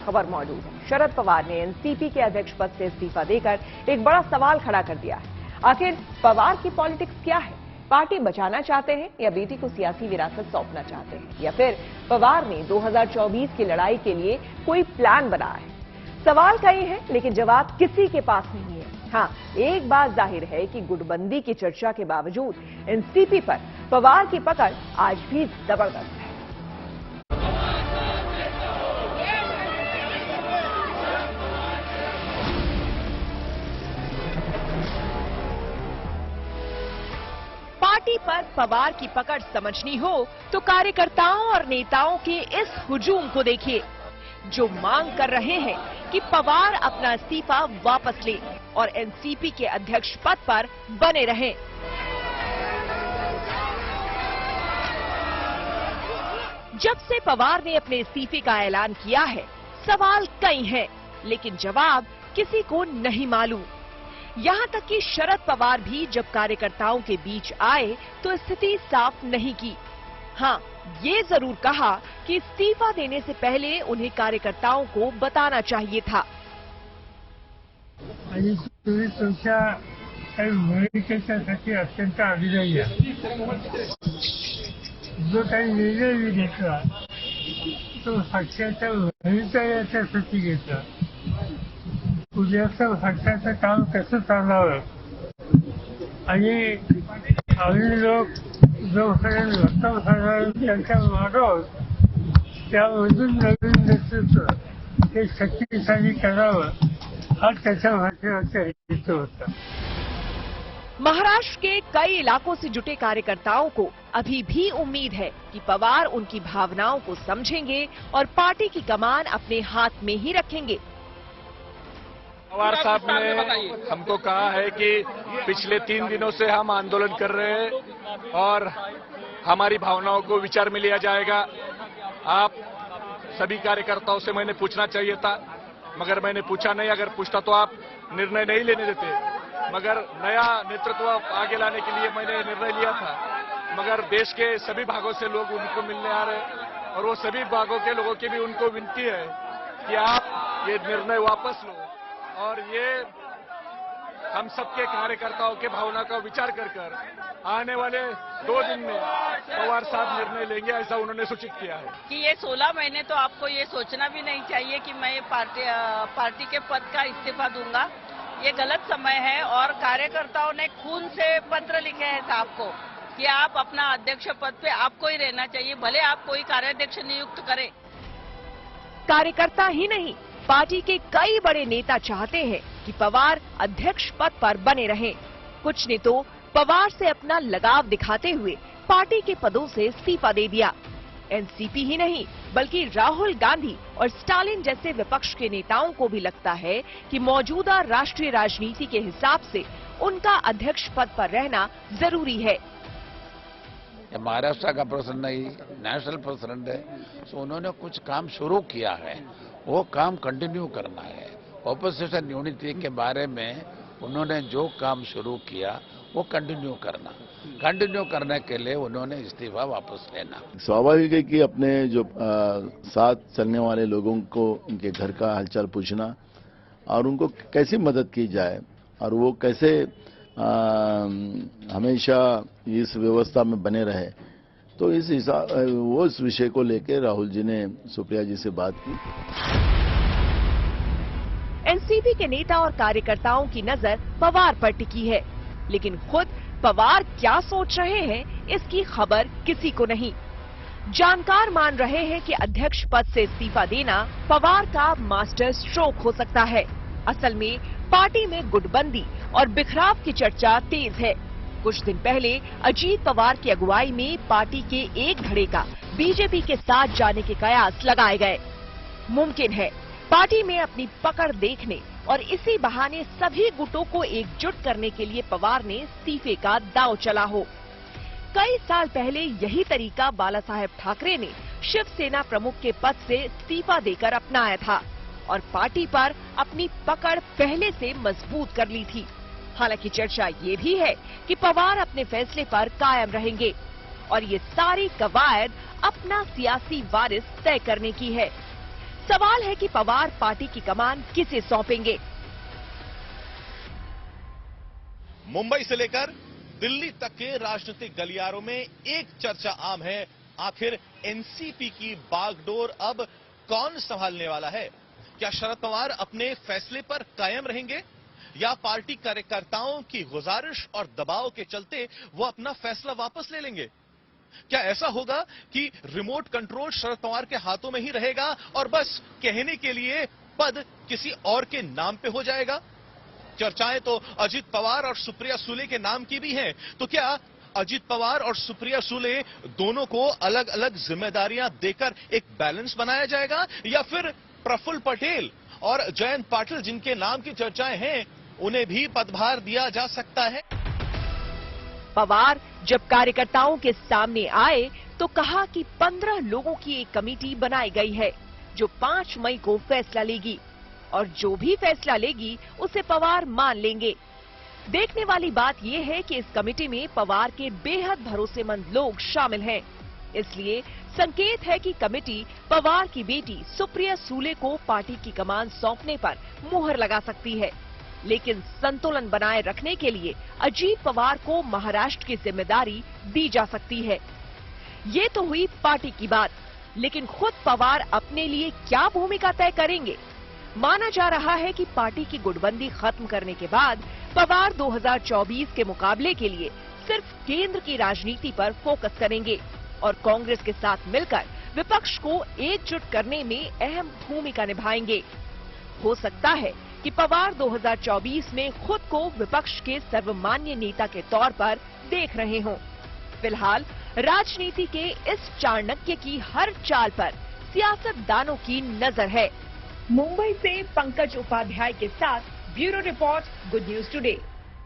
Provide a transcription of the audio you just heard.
खबर मौजूद है। शरद पवार ने एनसीपी के अध्यक्ष पद से इस्तीफा देकर एक बड़ा सवाल खड़ा कर दिया है। आखिर पवार की पॉलिटिक्स क्या है? पार्टी बचाना चाहते हैं या बेटी को सियासी विरासत सौंपना चाहते हैं, या फिर पवार ने 2024 की लड़ाई के लिए कोई प्लान बनाया है? सवाल कई हैं, लेकिन जवाब किसी के पास नहीं है। हाँ, एक बात जाहिर है कि गुटबंदी की चर्चा के बावजूद एनसीपी पर पवार की पकड़ आज भी जबरदस्त है। पार्टी पर पवार की पकड़ समझनी हो तो कार्यकर्ताओं और नेताओं के इस हुजूम को देखिए, जो मांग कर रहे हैं कि पवार अपना इस्तीफा वापस ले और एनसीपी के अध्यक्ष पद पर बने रहें। जब से पवार ने अपने इस्तीफे का ऐलान किया है, सवाल कई हैं, लेकिन जवाब किसी को नहीं मालूम। यहाँ तक कि शरद पवार भी जब कार्यकर्ताओं के बीच आए तो स्थिति साफ नहीं की। हाँ, ये जरूर कहा कि इस्तीफा देने से पहले उन्हें कार्यकर्ताओं को बताना चाहिए था। तुमच्या भूमिकेसाठी अत्यंत आग्रही आहे। जो काही निर्णय मी घेतला तो पक्षाच्या भवितव्यासाठी घेतला। उद्याचं पक्षाचं काम कसं चालावं आणि आम्ही लोक जोपर्यंत भक्तसाहेब त्यांच्या मागं त्यामधून नवीन नेतृत्व हे शक्तिशाली करावं हा त्याच्या भाषणाचा हेतू होता। महाराष्ट्र के कई इलाकों से जुटे कार्यकर्ताओं को अभी भी उम्मीद है कि पवार उनकी भावनाओं को समझेंगे और पार्टी की कमान अपने हाथ में ही रखेंगे। पवार साहब ने हमको कहा है कि पिछले 3 दिनों से हम आंदोलन कर रहे हैं और हमारी भावनाओं को विचार में लिया जाएगा। आप सभी कार्यकर्ताओं से मैंने पूछना चाहिए था, मगर मैंने पूछा नहीं। अगर पूछता तो आप निर्णय नहीं लेने देते, मगर नया नेतृत्व आगे लाने के लिए मैंने निर्णय लिया था। मगर देश के सभी भागों से लोग उनको मिलने आ रहे हैं और वो सभी भागों के लोगों की भी उनको विनती है कि आप ये निर्णय वापस लो और ये हम सबके कार्यकर्ताओं के भावना का विचार कर आने वाले 2 दिन में पवार साहब निर्णय लेंगे, ऐसा उन्होंने सूचित किया है। कि ये 16 महीने तो आपको ये सोचना भी नहीं चाहिए कि मैं पार्टी के पद का इस्तीफा दूंगा। ये गलत समय है और कार्यकर्ताओं ने खून से पत्र लिखे हैं साहब को कि आप अपना अध्यक्ष पद पे आपको ही रहना चाहिए, भले आप कोई कार्याध्यक्ष नियुक्त करें। कार्यकर्ता ही नहीं, पार्टी के कई बड़े नेता चाहते हैं कि पवार अध्यक्ष पद पर बने रहें। कुछ ने तो पवार से अपना लगाव दिखाते हुए पार्टी के पदों से इस्तीफा दे दिया। एनसीपी ही नहीं, बल्कि राहुल गांधी और स्टालिन जैसे विपक्ष के नेताओं को भी लगता है कि मौजूदा राष्ट्रीय राजनीति के हिसाब से उनका अध्यक्ष पद पर रहना जरूरी है। महाराष्ट्र का प्रेसिडेंट नहीं, नेशनल प्रेसिडेंट है, तो उन्होंने कुछ काम शुरू किया है, वो काम कंटिन्यू करना है। ऑपोजिशन यूनिटी के बारे में उन्होंने जो काम शुरू किया वो कंटिन्यू करने के लिए उन्होंने इस्तीफा वापस लेना। स्वाभाविक है कि अपने जो साथ चलने वाले लोगों को उनके घर का हालचाल पूछना और उनको कैसे मदद की जाए और वो कैसे हमेशा इस व्यवस्था में बने रहे, तो इस विषय को लेकर राहुल जी ने सुप्रिया जी से बात की। एनसीपी के नेता और कार्यकर्ताओं की नजर पवार पर टिकी है, लेकिन खुद पवार क्या सोच रहे हैं इसकी खबर किसी को नहीं। जानकार मान रहे हैं कि अध्यक्ष पद से इस्तीफा देना पवार का मास्टर स्ट्रोक हो सकता है। असल में पार्टी में गुटबंदी और बिखराव की चर्चा तेज है। कुछ दिन पहले अजीत पवार की अगुवाई में पार्टी के एक धड़े का बीजेपी के साथ जाने के कयास लगाए गए। मुमकिन है पार्टी में अपनी पकड़ देखने और इसी बहाने सभी गुटों को एकजुट करने के लिए पवार ने इस्तीफे का दांव चला हो। कई साल पहले यही तरीका बाला साहेब ठाकरे ने शिवसेना प्रमुख के पद से इस्तीफा देकर अपनाया था और पार्टी पर अपनी पकड़ पहले से मजबूत कर ली थी। हालांकि चर्चा ये भी है कि पवार अपने फैसले पर कायम रहेंगे और ये सारी कवायद अपना सियासी वारिस तय करने की है। सवाल है कि पवार पार्टी की कमान किसे सौंपेंगे। मुंबई से लेकर दिल्ली तक के राजनीतिक गलियारों में एक चर्चा आम है, आखिर एनसीपी की बागडोर अब कौन संभालने वाला है? क्या शरद पवार अपने फैसले पर कायम रहेंगे या पार्टी कार्यकर्ताओं की गुजारिश और दबाव के चलते वो अपना फैसला वापस ले लेंगे? क्या ऐसा होगा कि रिमोट कंट्रोल शरद पवार के हाथों में ही रहेगा और बस कहने के लिए पद किसी और के नाम पे हो जाएगा? चर्चाएं तो अजित पवार और सुप्रिया सुले के नाम की भी हैं, तो क्या अजित पवार और सुप्रिया सुले दोनों को अलग अलग जिम्मेदारियां देकर एक बैलेंस बनाया जाएगा या फिर प्रफुल्ल पटेल और जयंत पाटिल जिनके नाम की चर्चाएं हैं उन्हें भी पदभार दिया जा सकता है? पवार जब कार्यकर्ताओं के सामने आए तो कहा कि 15 लोगों की एक कमेटी बनाई गई है जो 5 मई को फैसला लेगी और जो भी फैसला लेगी उसे पवार मान लेंगे। देखने वाली बात यह है कि इस कमेटी में पवार के बेहद भरोसेमंद लोग शामिल हैं। इसलिए संकेत है कि कमेटी पवार की बेटी सुप्रिया सुले को पार्टी की कमान सौंपने पर मुहर लगा सकती है, लेकिन संतुलन बनाए रखने के लिए अजीत पवार को महाराष्ट्र की जिम्मेदारी दी जा सकती है। ये तो हुई पार्टी की बात, लेकिन खुद पवार अपने लिए क्या भूमिका तय करेंगे? माना जा रहा है कि पार्टी की गुटबंदी खत्म करने के बाद पवार 2024 के मुकाबले के लिए सिर्फ केंद्र की राजनीति पर फोकस करेंगे और कांग्रेस के साथ मिलकर विपक्ष को एकजुट करने में अहम भूमिका निभाएंगे। हो सकता है कि पवार 2024 में खुद को विपक्ष के सर्वमान्य नेता के तौर पर देख रहे हों। फिलहाल राजनीति के इस चाणक्य की हर चाल पर सियासतदानों की नजर है। मुंबई से पंकज उपाध्याय के साथ bureau report, good news today.